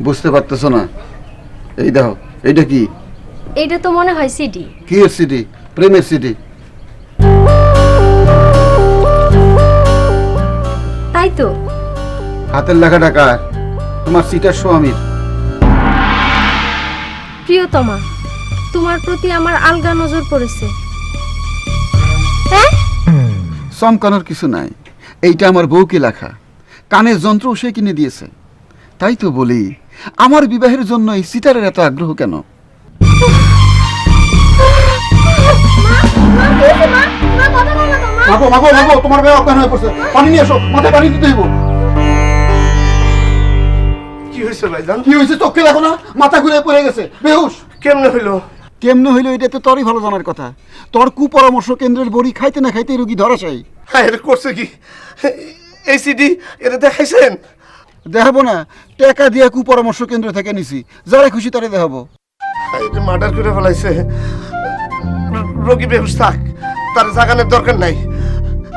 বুঝতে পারতেছো না? এই দেখো, এইটা কি? এইটা তো মনে হয় সিডি। কি এর সিডি? প্রেমের সিডি। তাই তো। হাতের লেখাটা কার? তোমার সিটার স্বামীর। প্রিয়তমা, তোমার প্রতি আমার আলগা নজর পড়েছে। হ্যাঁ, চমকানোর কিছু নাই, এইটা আমার বউকে লেখা। কানের যন্ত্র সে কিনে দিয়েছে। তাই তো বলি, আমার বিবাহের জন্য এই সিটারের এত আগ্রহ কেন? মাগো মাগো মাগো, তোমার গায়ে অজ্ঞান হয়ে পড়ছে, পানি নিয়ে এসো, মাথায় পানি দিতে হইব। কি হয়েছে ভাইজান? কি হয়েছে চোখে দেখো না? মাথা ঘুরে পড়ে গেছে, বেহুশ। কেমনে হইলো? কেমনে হইলো এটা তো তোরই ভালো জানার কথা। তোর কুপরামর্শ কেন্দ্রের বড়ি খাইতে না খাইতে রোগী ধরাশায়ী। হ্যাঁ, এটা করছে কি? এই সিডি এটা দেখাইছেন? দেখাবো না? টাকা দিয়ে কুপরামর্শ কেন্দ্র থেকে নিছি, যারা খুশি তারে দেখাবো। এটা মার্ডার করে ফেলাইছে। রোগী বেহুশ থাক, তার জাগানোর দরকার নাই।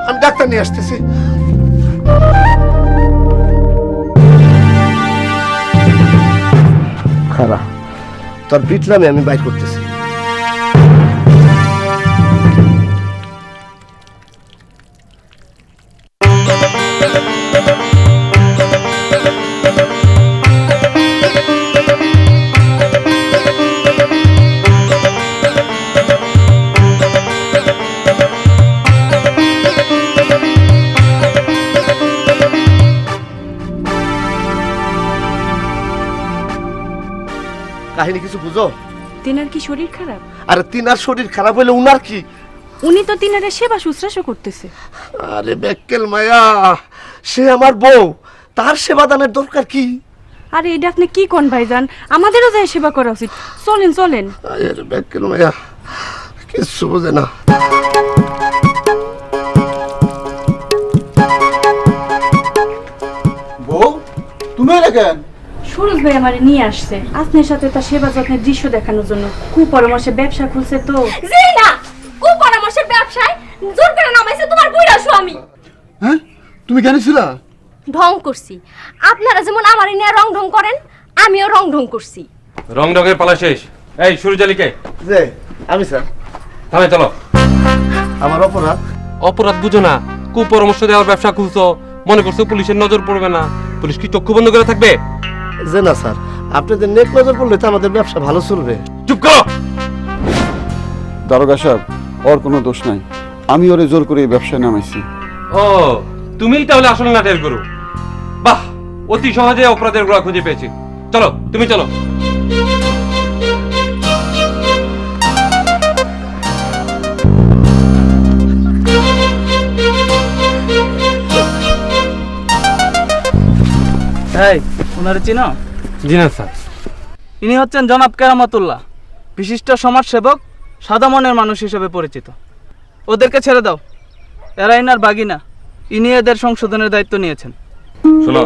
আমি ডাক্তার নিয়ে আসতেছি। খারাপ, তোর পিটলামে আমি বাইর করতেছি। কাহিনী কিছু বুঝো? তিনার কি শরীর খারাপ? আরে তিনার শরীর খারাপ হইলে উনার কি? উনি তো তিনারের সেবা শুশ্রূষা করতেছে। আরে বেক্কেল মায়া, সে আমার বউ, তার সেবা দানের দরকার কি? আরে এটা আপনি কি কোন ভাইজান, আমাদেরও যাই সেবা করা উচিত। চলেন চলেন। আরে বেক্কেল মায়া কিছু বোঝে না। বউ, তুমি দেখেন সুরজ ভাই আমারে নিয়ে আসছে আপনার সাথে তার সেবা যত্নের দৃশ্য দেখানোর জন্য। কুপরামর্শে ব্যবসা খুলছে তো। জি না, কুপরামর্শের ব্যবসায় জোর করে নামাইছে তোমার বুইড়া স্বামী। হ্যাঁ, তুমি কেন ছিলা? ঢং করছি। আপনারা যেমন আমারে নিয়ে রং ঢং করেন, আমিও রং ঢং করছি। রং ঢঙের পালা শেষ। এই সুরজ আলীকে যে আমি স্যার, থামে চলো। আমার অপরাধ। অপরাধ বুঝো না, কুপরামর্শ দেওয়ার ব্যবসা খুলছো, মনে করছো পুলিশের নজর পড়বে না? পুলিশ কি চক্ষু বন্ধ করে থাকবে? যে না স্যার, আপনাদের নেক নজর পড়লে তো আমাদের ব্যবসা ভালো চলবে। চুপ করো। দারোগা সাহেব, ওর কোনো দোষ নাই, আমি ওরে জোর করে এই ব্যবসায় নামাইছি। ও, তুমিই তাহলে আসল নাটের গুরু। বাহ, অতি সহজে অপরাধের গোড়া খুঁজে পেয়েছি। চলো, তুমি চলো। এই, ওনারে চিনো? জি না স্যার। ইনি হচ্ছেন জনাব কেরামতুল্লাহ, বিশিষ্ট সমাজসেবক, সাদা মনের মানুষ হিসেবে পরিচিত। ওদেরকে ছেড়ে দাও, এরা ইনার বাগিনা। ইনি এদের সংশোধনের দায়িত্ব নিয়েছেন। শোনো,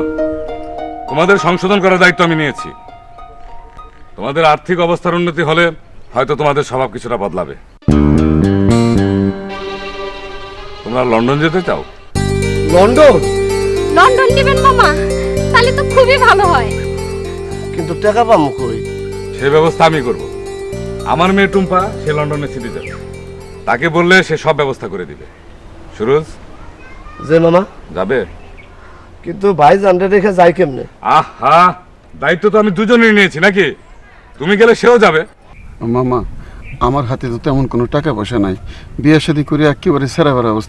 তোমাদের সংশোধন করার দায়িত্ব আমি নিয়েছি। তোমাদের আর্থিক অবস্থার উন্নতি হলে হয়তো তোমাদের স্বভাব কিছুটা বদলাবে। তোমরা লন্ডন যেতে চাও? লন্ডন? লন্ডন নেবেন মামা? তাহলে তো খুবই ভালো হয়। কিন্তু টাকা পাবো কই? সে ব্যবস্থা আমি করব। আমার মেয়ে টুম্পা, সে লন্ডনে সিটিজেন, তাকে বললে সে সব ব্যবস্থা করে দিবে। সুরজ যে মামা, যাবে? কিন্তু ভাই জানতে রেখে যাই কেমনে? আহা, দায়িত্ব তো আমি দুজনেই নিয়েছি নাকি? তুমি গেলে সেও যাবে। মামা, আমার হাতে তো তেমন কোনো টাকা পয়সা নাই, বিয়ে শাদী করে একেবারে সেরা বেড়া অবস্থা।